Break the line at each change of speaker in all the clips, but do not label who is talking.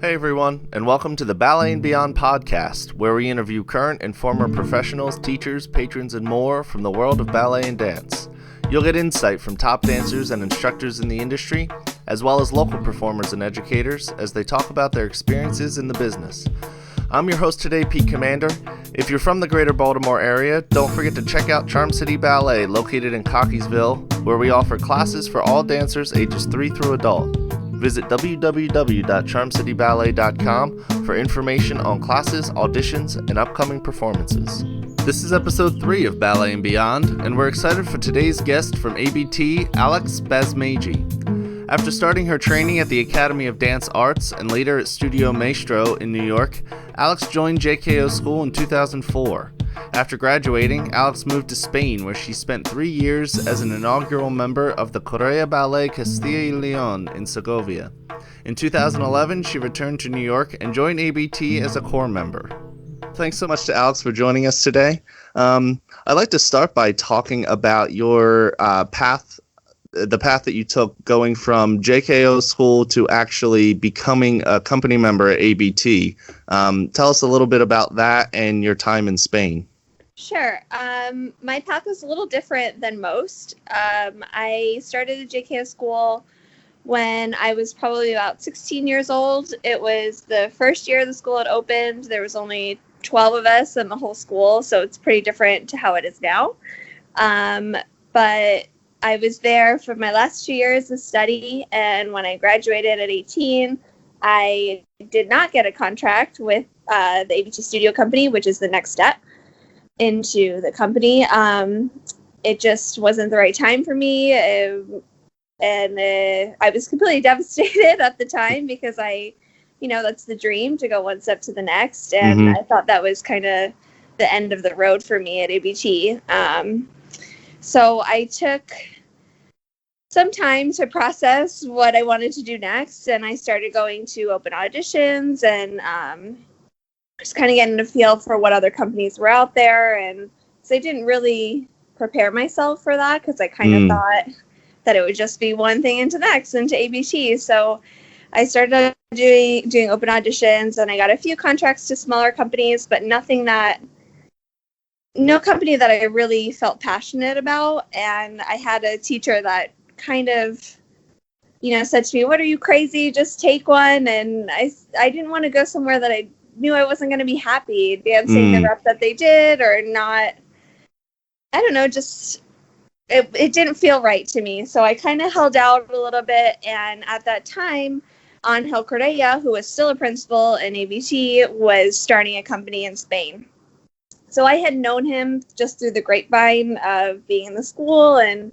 Hey everyone, and welcome to the Ballet and Beyond podcast, where we interview current and former professionals, teachers, patrons, and more from the world of ballet and dance. You'll get insight from top dancers and instructors in the industry, as well as local performers and educators as they talk about their experiences in the business. I'm your host today, Pete Commander. If you're from the greater Baltimore area, don't forget to check out Charm City Ballet, located in Cockeysville, where we offer classes for all dancers ages 3 through adult. Visit www.charmcityballet.com for information on classes, auditions, and upcoming performances. This is episode 3 of Ballet and Beyond, and we're excited for today's guest from ABT, Alex Basmagy. After starting her training at the Academy of Dance Arts and later at Studio Maestro in New York, Alex joined JKO School in 2004. After graduating, Alex moved to Spain, where she spent 3 years as an inaugural member of the Correa Ballet Castilla y León in Segovia. In 2011, she returned to New York and joined ABT as a core member. Thanks so much to Alex for joining us today. I'd like to start by talking about your path that you took going from JKO school to actually becoming a company member at ABT. Tell us a little bit about that and your time in Spain.
Sure. My path was a little different than most. I started at JKO school when I was probably about 16 years old. It was the first year the school had opened. There was only 12 of us in the whole school, so it's pretty different to how it is now. But I was there for my last 2 years of study, and when I graduated at 18, I did not get a contract with the ABT Studio Company, which is the next step into the company. It just wasn't the right time for me, and I was completely devastated at the time because that's the dream, to go one step to the next, and I thought that was kind of the end of the road for me at ABT. So I took some time to process what I wanted to do next, and I started going to open auditions and just kind of getting a feel for what other companies were out there. And so I didn't really prepare myself for that because I kind of thought that it would just be one thing into the next, into ABT. So I started doing open auditions, and I got a few contracts to smaller companies, but no company that I really felt passionate about. And I had a teacher that kind of, said to me, "What, are you crazy? Just take one." And I didn't want to go somewhere that I knew I wasn't going to be happy dancing the rep that they did, or not. I don't know, just it didn't feel right to me. So I kind of held out a little bit. And at that time, Angel Correa, who was still a principal in ABT, was starting a company in Spain. So I had known him just through the grapevine of being in the school, and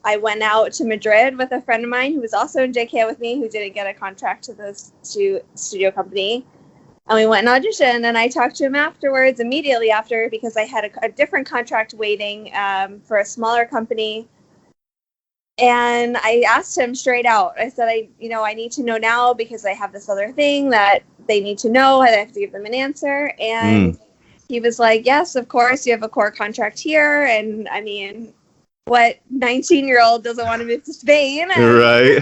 I went out to Madrid with a friend of mine who was also in JKO with me, who didn't get a contract to the studio company. And we went and auditioned, and I talked to him afterwards, immediately after, because I had a different contract waiting for a smaller company. And I asked him straight out. I said, I need to know now because I have this other thing that they need to know. I have to give them an answer. And he was like, "Yes, of course, you have a core contract here." And I mean, what 19-year-old doesn't want to move to Spain?
Right.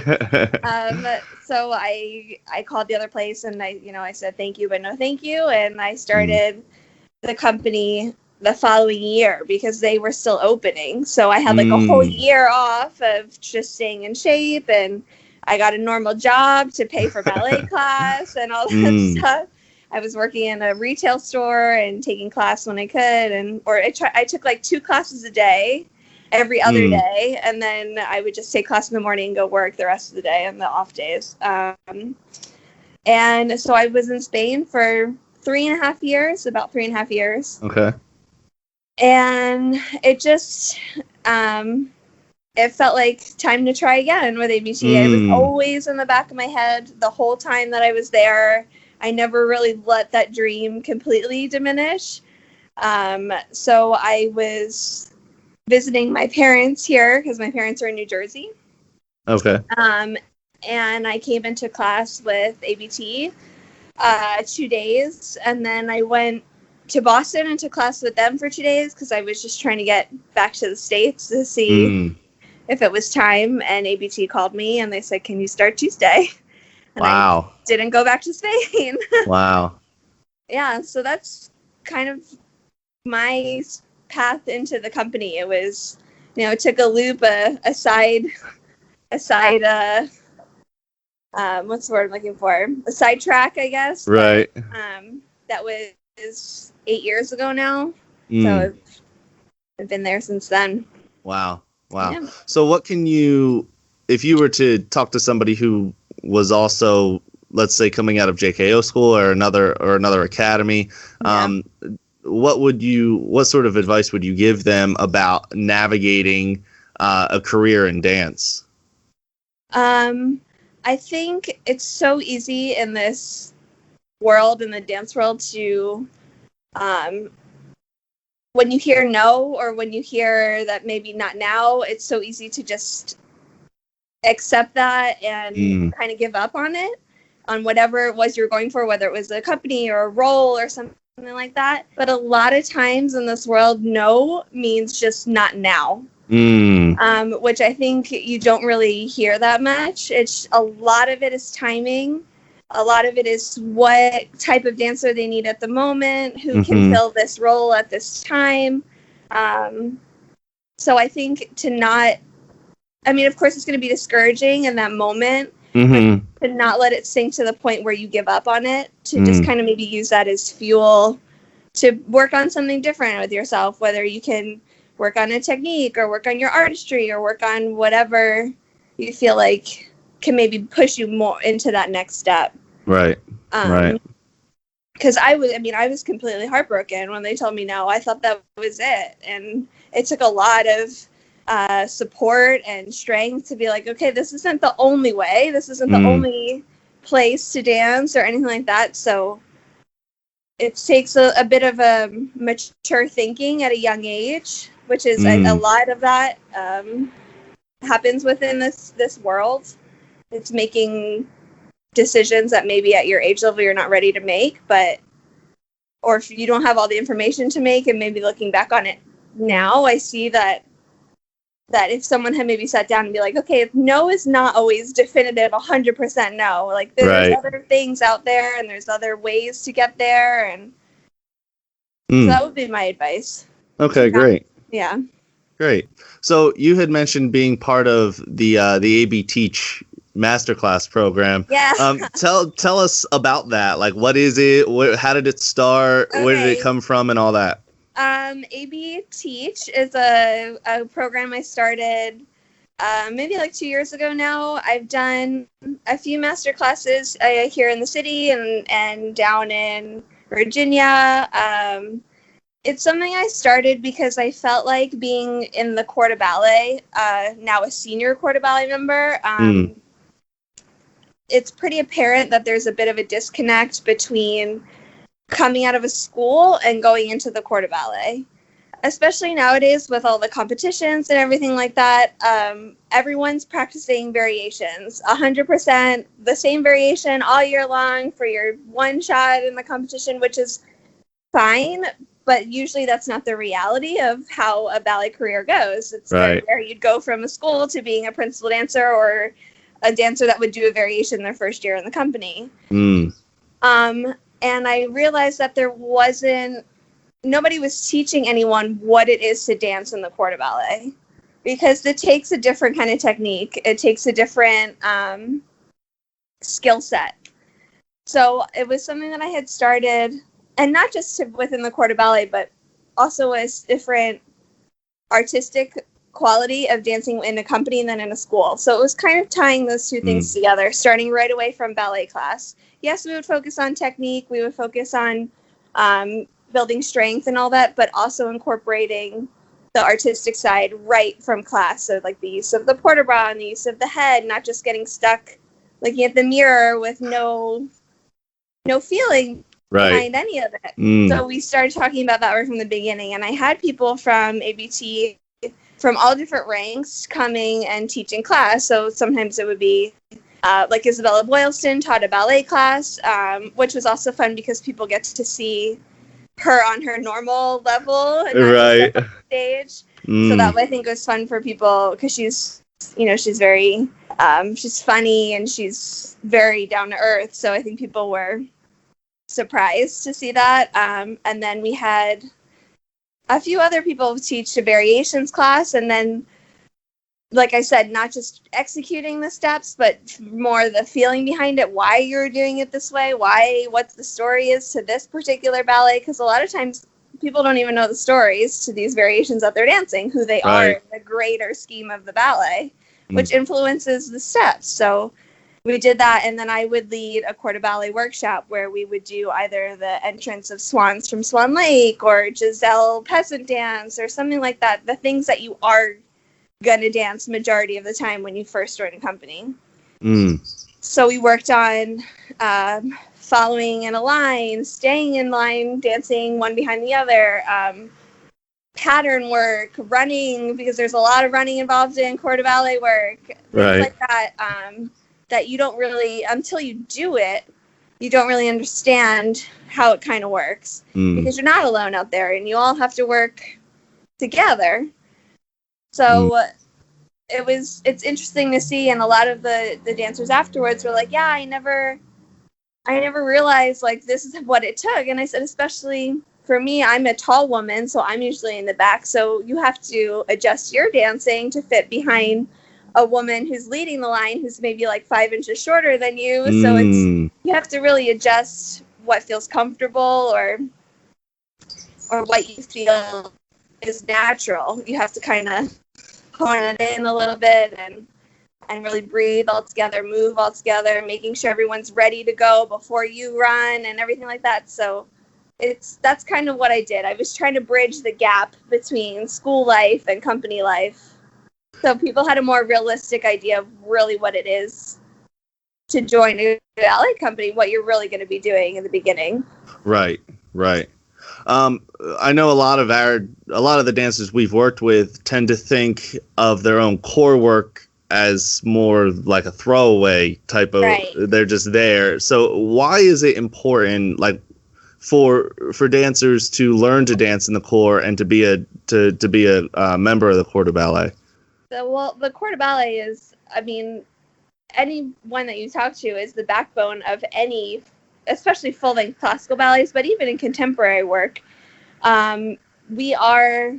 So I called the other place, and I said thank you, but no thank you. And I started the company the following year because they were still opening. So I had like a whole year off of just staying in shape, and I got a normal job to pay for ballet class and all that stuff. I was working in a retail store and taking class when I could, I took like 2 classes a day every other day, and then I would just take class in the morning and go work the rest of the day on the off days. And so I was in Spain for about 3.5 years.
Okay.
And it just, it felt like time to try again with ABT. I was always in the back of my head the whole time that I was there. I never really let that dream completely diminish. So I was visiting my parents here because my parents are in New Jersey.
Okay.
And I came into class with ABT 2 days, and then I went to Boston and took class with them for 2 days because I was just trying to get back to the States to see if it was time. And ABT called me and they said, "Can you start Tuesday?" and I
Wow.
didn't go back to Spain.
Wow.
Yeah, so that's kind of my path into the company. It was, it took a loop, a side, what's the word I'm looking for? A sidetrack, I guess.
Right.
But, that was 8 years ago now.
Mm.
So I've been there since then.
Wow. Wow.
Yeah.
So what can you, if you were to talk to somebody who was also, let's say, coming out of JKO school or another academy,
Yeah.
what sort of advice would you give them about navigating a career in dance?
I think it's so easy in this world, in the dance world, to when you hear no, or when you hear that maybe not now, it's so easy to just accept that and kind of give up on it, on whatever it was you're going for, whether it was a company or a role or something like that. But a lot of times in this world, no means just not now. Which I think you don't really hear that much. It's a lot of it is timing. A lot of it is what type of dancer they need at the moment, who can fill this role at this time. So I think of course it's going to be discouraging in that moment, but to not let it sink to the point where you give up on it, to just kind of maybe use that as fuel to work on something different with yourself, whether you can work on a technique or work on your artistry or work on whatever you feel like can maybe push you more into that next step.
Right. Right.
Because I was completely heartbroken when they told me no. I thought that was it. And it took a lot of support and strength to be like, okay, this isn't the only way. This isn't the only place to dance or anything like that. So it takes a bit of a mature thinking at a young age, which is a lot of that happens within this world. It's making decisions that maybe at your age level you're not ready to make, or if you don't have all the information to make, and maybe looking back on it now, I see that if someone had maybe sat down and be like, okay, no is not always definitive 100% no. Like there's other things out there and there's other ways to get there, and so that would be my advice.
Okay, great.
Yeah.
Great. So you had mentioned being part of the AB Teach Masterclass program.
Yeah.
Tell us about that. Like, what is it? How did it start? Okay. Where did it come from, and all that?
AB Teach is a program I started maybe like 2 years ago now. I've done a few master classes here in the city and down in Virginia. It's something I started because I felt like being in the Corps de Ballet, now a senior Corps de Ballet member, it's pretty apparent that there's a bit of a disconnect between coming out of a school and going into the Corps de Ballet. Especially nowadays with all the competitions and everything like that, everyone's practicing variations, 100% the same variation all year long for your one shot in the competition, which is fine, but usually that's not the reality of how a ballet career goes. It's very rare you'd go from a school to being a principal dancer or a dancer that would do a variation their first year in the company. And I realized that nobody was teaching anyone what it is to dance in the Corps de Ballet, because it takes a different kind of technique. It takes a different skill set. So it was something that I had started, and not just within the Corps de Ballet, but also a different artistic quality of dancing in a company than in a school. So it was kind of tying those two things together, starting right away from ballet class. Yes, we would focus on technique. We would focus on building strength and all that, but also incorporating the artistic side right from class. So like the use of the port de bras and the use of the head, not just getting stuck looking at the mirror with no feeling behind any of it. So we started talking about that right from the beginning, and I had people from ABT from all different ranks coming and teaching class. So sometimes it would be like Isabella Boylston taught a ballet class, which was also fun because people get to see her on her normal level and not just up on stage. So that I think was fun for people, because she's she's very, she's funny and she's very down to earth. So I think people were surprised to see that. And then we had a few other people teach a variations class, and then, like I said, not just executing the steps, but more the feeling behind it, why you're doing it this way, what the story is to this particular ballet, because a lot of times people don't even know the stories to these variations that they're dancing, who they are in the greater scheme of the ballet, which influences the steps. So we did that, and then I would lead a corps de ballet workshop where we would do either the entrance of swans from Swan Lake or Giselle peasant dance or something like that, the things that you are going to dance majority of the time when you first join a company. So we worked on following in a line, staying in line, dancing one behind the other, pattern work, running, because there's a lot of running involved in corps de ballet work, things like that, that you don't really, until you do it, you don't really understand how it kind of works, because you're not alone out there and you all have to work together. So it's interesting to see, and a lot of the dancers afterwards were like, yeah, I never realized, like, this is what it took. And I said, especially for me, I'm a tall woman, so I'm usually in the back, so you have to adjust your dancing to fit behind a woman who's leading the line who's maybe like 5 inches shorter than you. So you have to really adjust what feels comfortable or what you feel is natural. You have to kind of hone it in a little bit and really breathe all together, move all together, making sure everyone's ready to go before you run and everything like that. So that's kind of what I did. I was trying to bridge the gap between school life and company life, so people had a more realistic idea of really what it is to join a ballet company, what you're really going to be doing in the beginning.
Right. I know a lot of the dancers we've worked with tend to think of their own core work as more like a throwaway type of, they're just there. So why is it important, like, for dancers to learn to dance in the corps and to be a member of the corps de ballet?
So, the corps de ballet is, I mean, anyone that you talk to is the backbone of any, especially full-length classical ballets, but even in contemporary work. We are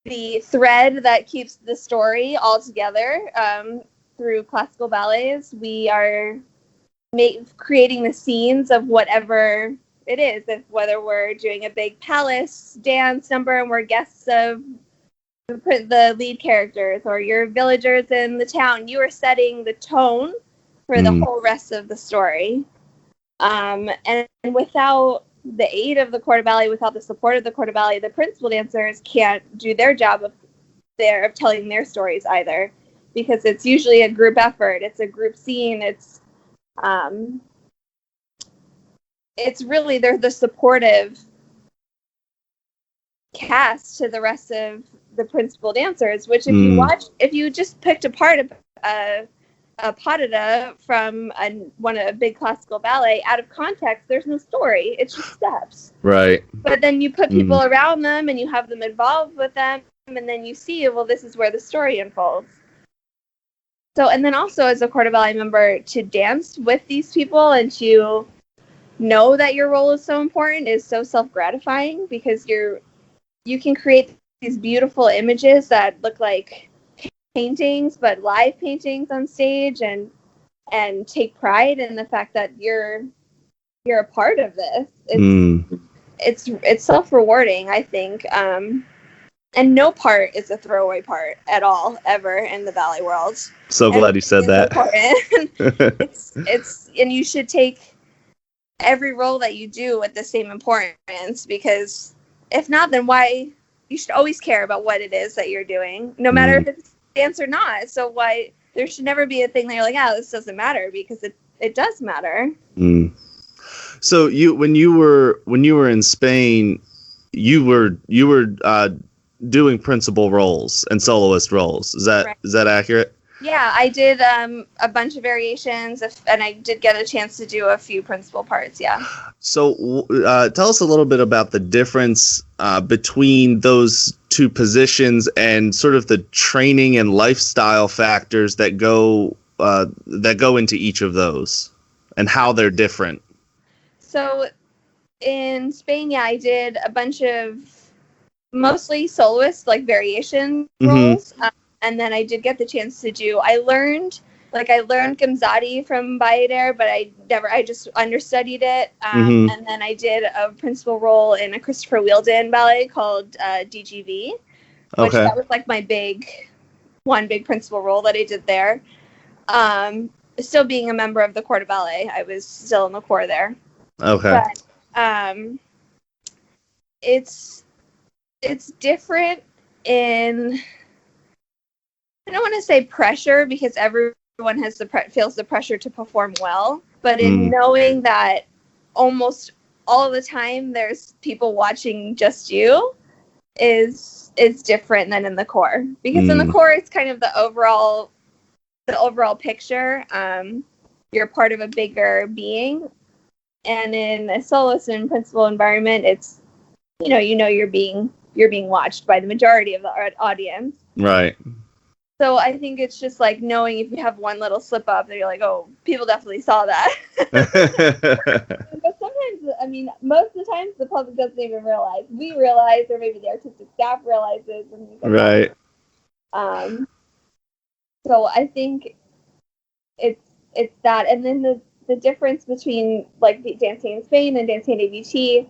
the thread that keeps the story all together through classical ballets. We are creating the scenes of whatever it is, whether we're doing a big palace dance number and we're guests of the lead characters, or your villagers in the town, you are setting the tone for the whole rest of the story. And without the aid of the corps de ballet, without the support of the corps de ballet, the principal dancers can't do their job of telling their stories either, because it's usually a group effort. It's a group scene. It's really, they're the supportive cast to the rest of the principal dancers, which if you just picked apart a patata from a big classical ballet out of context, there's no story. It's just steps.
Right.
But then you put people around them and you have them involved with them, and then you see, well, this is where the story unfolds. So, and then also as a corps de ballet member, to dance with these people and to know that your role is so important is so self-gratifying, because you can create these beautiful images that look like paintings, but live paintings on stage, and take pride in the fact that you're a part of this. It's self-rewarding, I think. And no part is a throwaway part at all, ever, in the ballet world.
So glad you said that.
And you should take every role that you do with the same importance, because if not, then why? You should always care about what it is that you're doing, no matter if it's dance or not. So why? There should never be a thing that you're like, this doesn't matter, because it does matter.
So when you were in Spain, you were doing principal roles and soloist roles. Is that accurate?
Yeah, I did a bunch of variations, and I did get a chance to do a few principal parts, yeah.
So tell us a little bit about the difference between those to positions and sort of the training and lifestyle factors that go into each of those and how they're different.
So in Spain, yeah, I did a bunch of mostly soloist, like variation roles. And then I did get the chance to do, I learned Gamzati from Ballet, but I just understudied it. And then I did a principal role in a Christopher Wheeldon ballet called DGV, which that was like my big principal role that I did there. Still being a member of the Corps de Ballet, I was still in the corps there.
Okay.
But it's different in, I don't want to say pressure, because everyone feels the pressure to perform well, but in knowing that almost all the time there's people watching just you is different than in the corps, because in the corps it's kind of the overall picture. You're part of a bigger being, and in a soloist and principal environment, it's you're being watched by the majority of the audience.
Right.
So I think it's just like knowing if you have one little slip up, that you're like, oh, people definitely saw that. But sometimes, I mean, most of the times the public doesn't even realize. We realize, or maybe the artistic staff realizes.
Right.
So I think it's that, and then the difference between like dancing in Spain and dancing in ABT.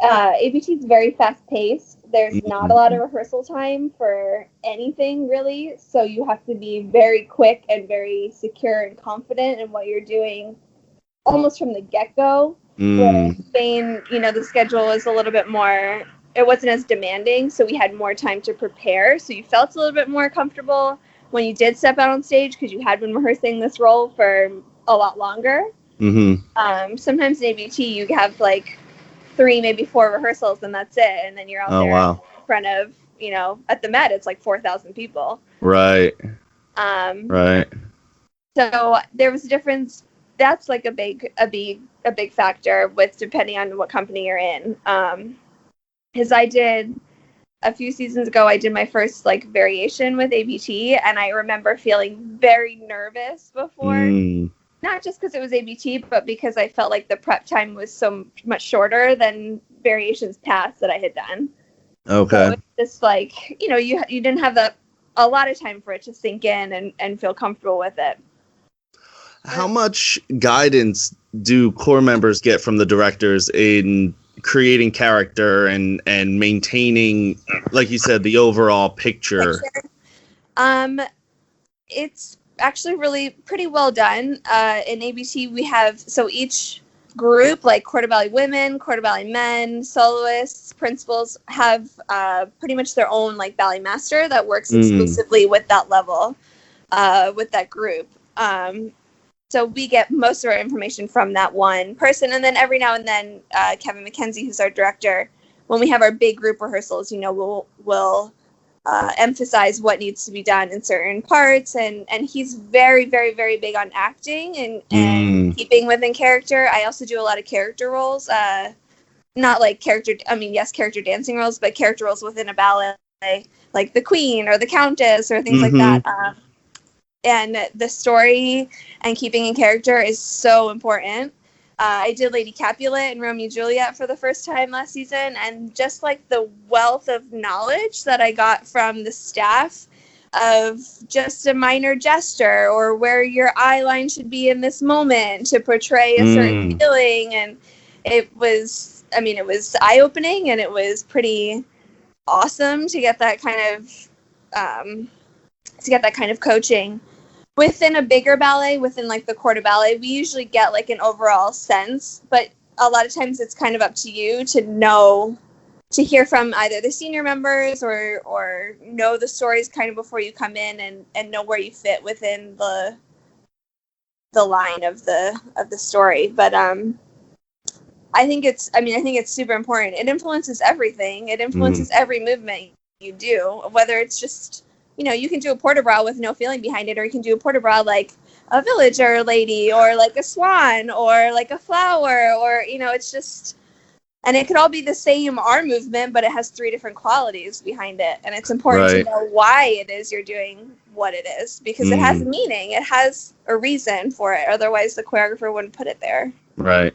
ABT is very fast paced. There's not a lot of rehearsal time for anything really, so you have to be very quick and very secure and confident in what you're doing almost from the get-go. Whereas in Spain, the schedule was a little bit more, it wasn't as demanding, so we had more time to prepare, so you felt a little bit more comfortable when you did step out on stage, because you had been rehearsing this role for a lot longer. Sometimes in ABT you have like 3, maybe 4 rehearsals, and that's it. And then you're out there in front of, at the Met, it's like 4,000 people.
Right.
Right. So there was a difference. That's like a big factor with depending on what company you're in. Because I did a few seasons ago, I did my first like variation with ABT, and I remember feeling very nervous before. Not just because it was ABT, but because I felt like the prep time was so much shorter than variations past that I had done. Okay. So it's just like, you didn't have a lot of time for it to sink in and feel comfortable with it.
How much guidance do corps members get from the directors in creating character and maintaining, like you said, the overall picture?
It's actually really pretty well done. In ABT, we have, so each group, like Corps de Ballet women, Corps de Ballet men, soloists, principals, have pretty much their own like ballet master that works exclusively with that level, with that group. So we get most of our information from that one person, and then every now and then Kevin McKenzie, who's our director, when we have our big group rehearsals, we'll emphasize what needs to be done in certain parts, and he's very, very, very big on acting and keeping within character. I also do a lot of character roles, not like character dancing roles, but character roles within a ballet, like the Queen or the Countess or things like that. And the story and keeping in character is so important. I did Lady Capulet and Romeo and Juliet for the first time last season, and just like the wealth of knowledge that I got from the staff of just a minor gesture or where your eye line should be in this moment to portray a certain feeling, and it was eye-opening, and it was pretty awesome to get that kind of coaching. Within a bigger ballet, within like the Corps de Ballet, we usually get like an overall sense, but a lot of times it's kind of up to you to hear from either the senior members or know the stories kind of before you come in and know where you fit within the line of the story. But I think it's super important. It influences everything. It influences every movement you do, whether it's just, you can do a port de bras with no feeling behind it, or you can do a port de bras like a villager lady, or like a swan, or like a flower, or, it's just, And it could all be the same arm movement, but it has 3 different qualities behind it. And it's important to know why it is you're doing what it is, because it has a meaning. It has a reason for it. Otherwise, the choreographer wouldn't put it there.
Right.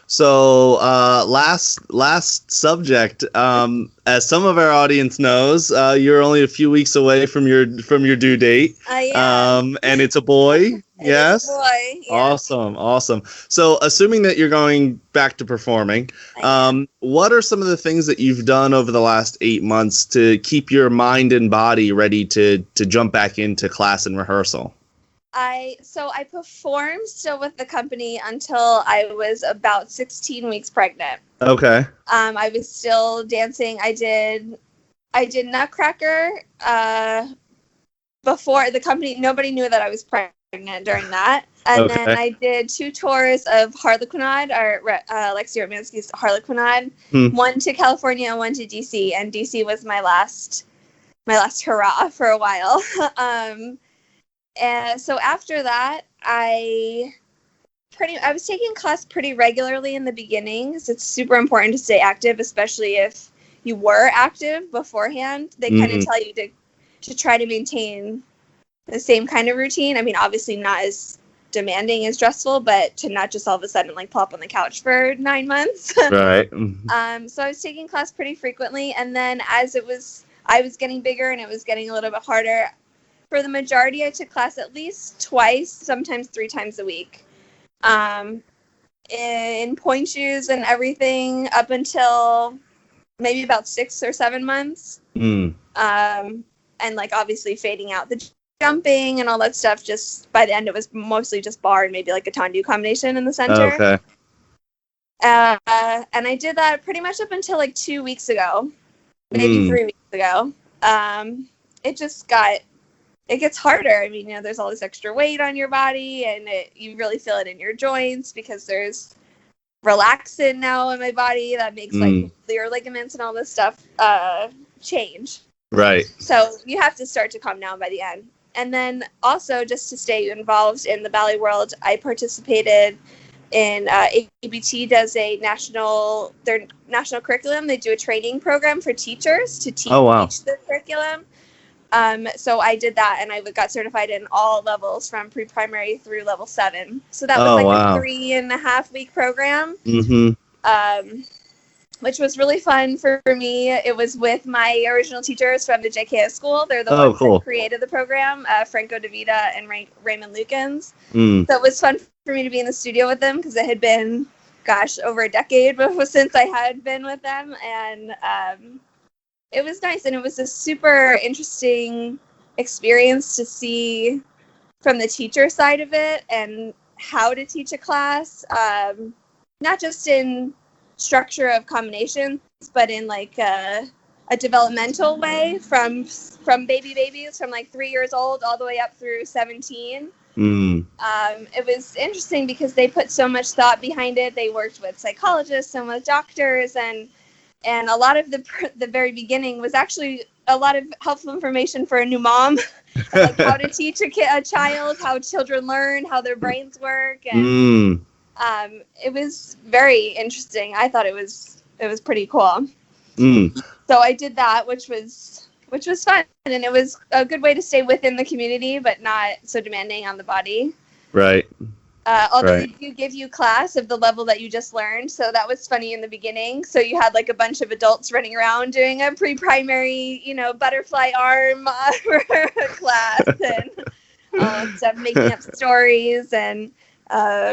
So, last subject. As some of our audience knows, you're only a few weeks away from your due date. And it's a boy. Yes.
It is a boy. Yeah.
Awesome. So, assuming that you're going back to performing, what are some of the things that you've done over the last 8 months to keep your mind and body ready to jump back into class and rehearsal?
I performed still with the company until I was about 16 weeks pregnant.
Okay.
I was still dancing. I did Nutcracker before the company. Nobody knew that I was pregnant during that. And then I did 2 tours of Harlequinade, or Lexi Romansky's Harlequinade. One to California and one to DC. And DC was my last hurrah for a while. And so after that, I was taking class pretty regularly in the beginning, because it's super important to stay active, especially if you were active beforehand. They kind of tell you to try to maintain the same kind of routine. I mean, obviously not as demanding as stressful, but to not just all of a sudden like plop on the couch for 9 months.
Right.
So I was taking class pretty frequently, and then I was getting bigger and it was getting a little bit harder. For the majority, I took class at least twice, sometimes 3 times a week, in point shoes and everything, up until maybe about 6 or 7 months. And like obviously fading out the jumping and all that stuff. Just by the end, it was mostly just bar and maybe like a tendu combination in the center.
Okay.
And I did that pretty much up until like 2 weeks ago, maybe 3 weeks ago. It gets harder. I mean, there's all this extra weight on your body, and you really feel it in your joints, because there's relaxin now in my body that makes like your ligaments and all this stuff change.
Right. So
you have to start to calm down by the end. And then also, just to stay involved in the ballet world, I participated in ABT does their national curriculum. They do a training program for teachers to teach the curriculum. So I did that, and I got certified in all levels from pre-primary through level 7. So that was a 3.5-week program, which was really fun for me. It was with my original teachers from the JKS school. They're the ones that created the program, Franco DeVita and Raymond Lukens. So it was fun for me to be in the studio with them, because it had been, over a decade since I had been with them, and it was nice, and it was a super interesting experience to see from the teacher side of it and how to teach a class, not just in structure of combinations, but in like a developmental way from babies from like 3 years old all the way up through 17. It was interesting because they put so much thought behind it. They worked with psychologists and with doctors, and a lot of the very beginning was actually a lot of helpful information for a new mom, like how to teach a child, how children learn, how their brains work, and it was very interesting. I thought it was pretty cool. So I did that, which was fun, and it was a good way to stay within the community, but not so demanding on the body.
Right.
Although they do give you class of the level that you just learned, so that was funny in the beginning. So you had like a bunch of adults running around doing a pre-primary, butterfly arm class, and stuff, making up stories and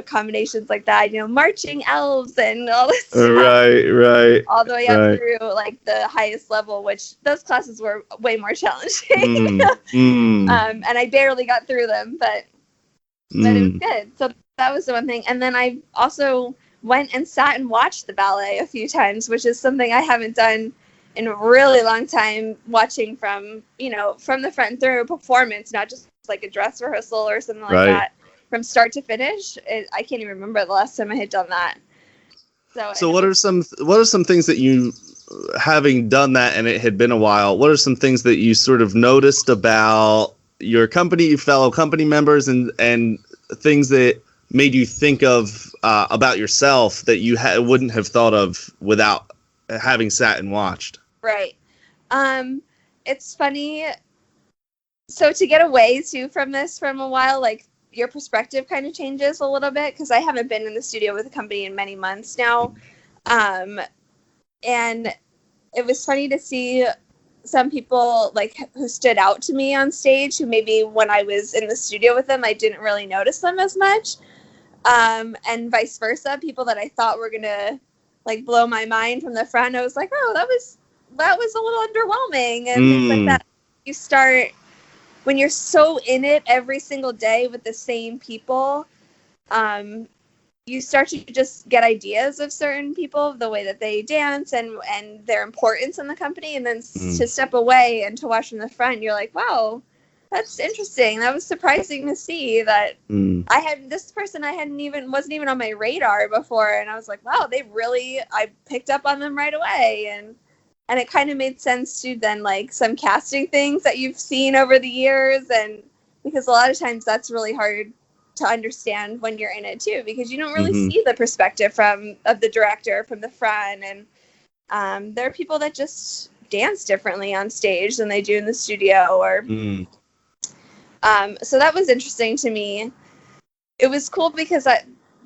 combinations like that. Marching elves and all this stuff.
Right.
All the way up through like the highest level, which those classes were way more challenging. And I barely got through them, but it was good. So that was the one thing. And then I also went and sat and watched the ballet a few times, which is something I haven't done in a really long time, watching from the front through performance, not just like a dress rehearsal or something like that, from start to finish. I can't even remember the last time I had done that. So
what are some things that you, having done that and it had been a while, what are some things that you sort of noticed about your company, your fellow company members, and things that made you think of about yourself that you wouldn't have thought of without having sat and watched?
Right. It's funny. So to get away too from this from a while, like your perspective kind of changes a little bit, because I haven't been in the studio with the company in many months now. And it was funny to see some people like who stood out to me on stage, who maybe when I was in the studio with them, I didn't really notice them as much. And vice versa, people that I thought were gonna like blow my mind from the front, I was like, oh, that was a little underwhelming, and things like that. You start, when you're so in it every single day with the same people, you start to just get ideas of certain people, the way that they dance and their importance in the company. And then to step away and to watch from the front, you're like, wow, that's interesting. That was surprising to see that I had this person wasn't even on my radar before. And I was like, wow, I picked up on them right away. And it kind of made sense too, then, like some casting things that you've seen over the years. And because a lot of times that's really hard to understand when you're in it too, because you don't really see the perspective of the director from the front. And there are people that just dance differently on stage than they do in the studio. So that was interesting to me. It was cool because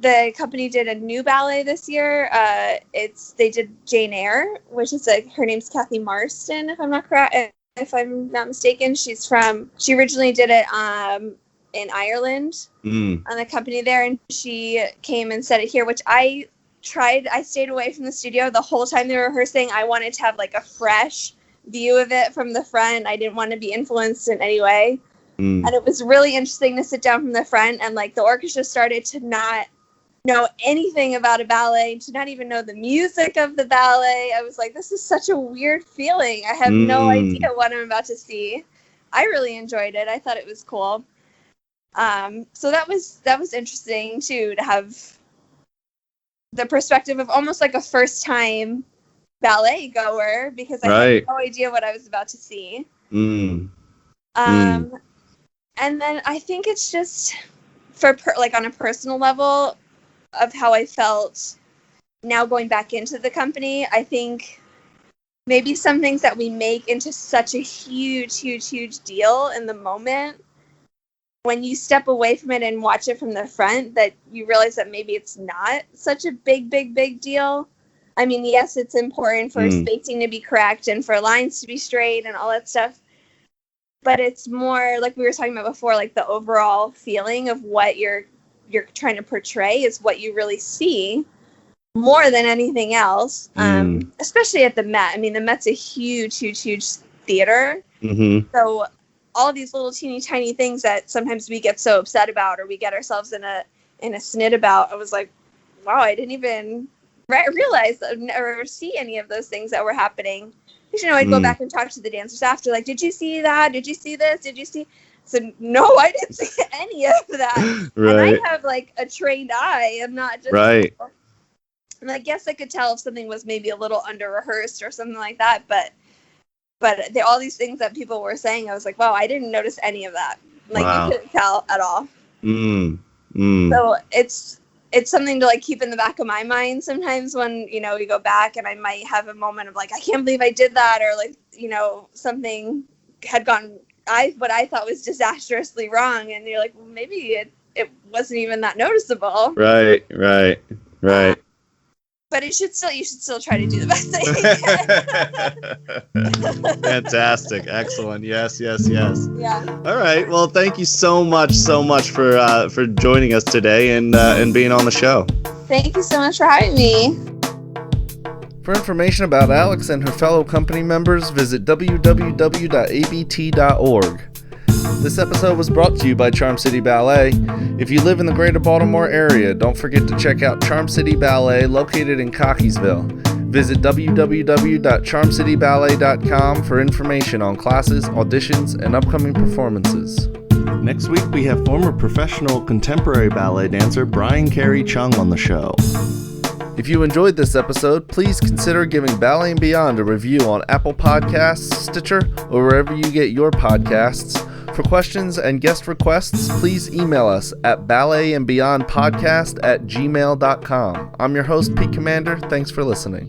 the company did a new ballet this year. They did Jane Eyre, which is her name's Kathy Marston, if I'm not mistaken. She originally did it in Ireland on the company there, and she came and said it here, which I stayed away from the studio the whole time they were rehearsing. I wanted to have like a fresh view of it from the front. I didn't want to be influenced in any way. And it was really interesting to sit down from the front, and like the orchestra started to not know anything about a ballet, to not even know the music of the ballet. I was like, this is such a weird feeling. I have no idea what I'm about to see. I really enjoyed it. I thought it was cool. So that was interesting too, to have the perspective of almost like a first time ballet goer, because I had no idea what I was about to see. And then I think it's just like on a personal level of how I felt now going back into the company. I think maybe some things that we make into such a huge deal in the moment, when you step away from it and watch it from the front, that you realize that maybe it's not such a big deal. I mean, yes, it's important for spacing to be correct and for lines to be straight and all that stuff. But it's more like we were talking about before, like the overall feeling of what you're trying to portray is what you really see more than anything else. Especially at the Met. I mean, the Met's a huge theater. So all these little teeny tiny things that sometimes we get so upset about, or we get ourselves in a snit about, I was like, wow, I didn't even realize or see any of those things that were happening. Because, I'd go back and talk to the dancers after, like, did you see that? Did you see this? Did you see? So, no, I didn't see any of that. And I have, like, a trained eye. I'm not just... And I guess I could tell if something was maybe a little under-rehearsed or something like that. But all these things that people were saying, I was like, wow, I didn't notice any of that. Like, you couldn't tell at all. So it's something to like keep in the back of my mind sometimes when, we go back and I might have a moment of like, I can't believe I did that, or like, something had gone what I thought was disastrously wrong, and you're like, well, maybe it wasn't even that noticeable. Right. But you should still try to do the best that you can.
Fantastic. Excellent. Yes.
Yeah.
All right. Well, thank you so much for joining us today and being on the show.
Thank you so much for having me.
For information about Alex and her fellow company members, visit www.abt.org. This episode was brought to you by Charm City Ballet. If you live in the greater Baltimore area, don't forget to check out Charm City Ballet, located in Cockeysville. Visit www.charmcityballet.com for information on classes, auditions, and upcoming performances. Next week, we have former professional contemporary ballet dancer Brian Carey Chung on the show. If you enjoyed this episode, please consider giving Ballet and Beyond a review on Apple Podcasts, Stitcher, or wherever you get your podcasts. For questions and guest requests, please email us at balletandbeyondpodcast@gmail.com. I'm your host, Pete Commander. Thanks for listening.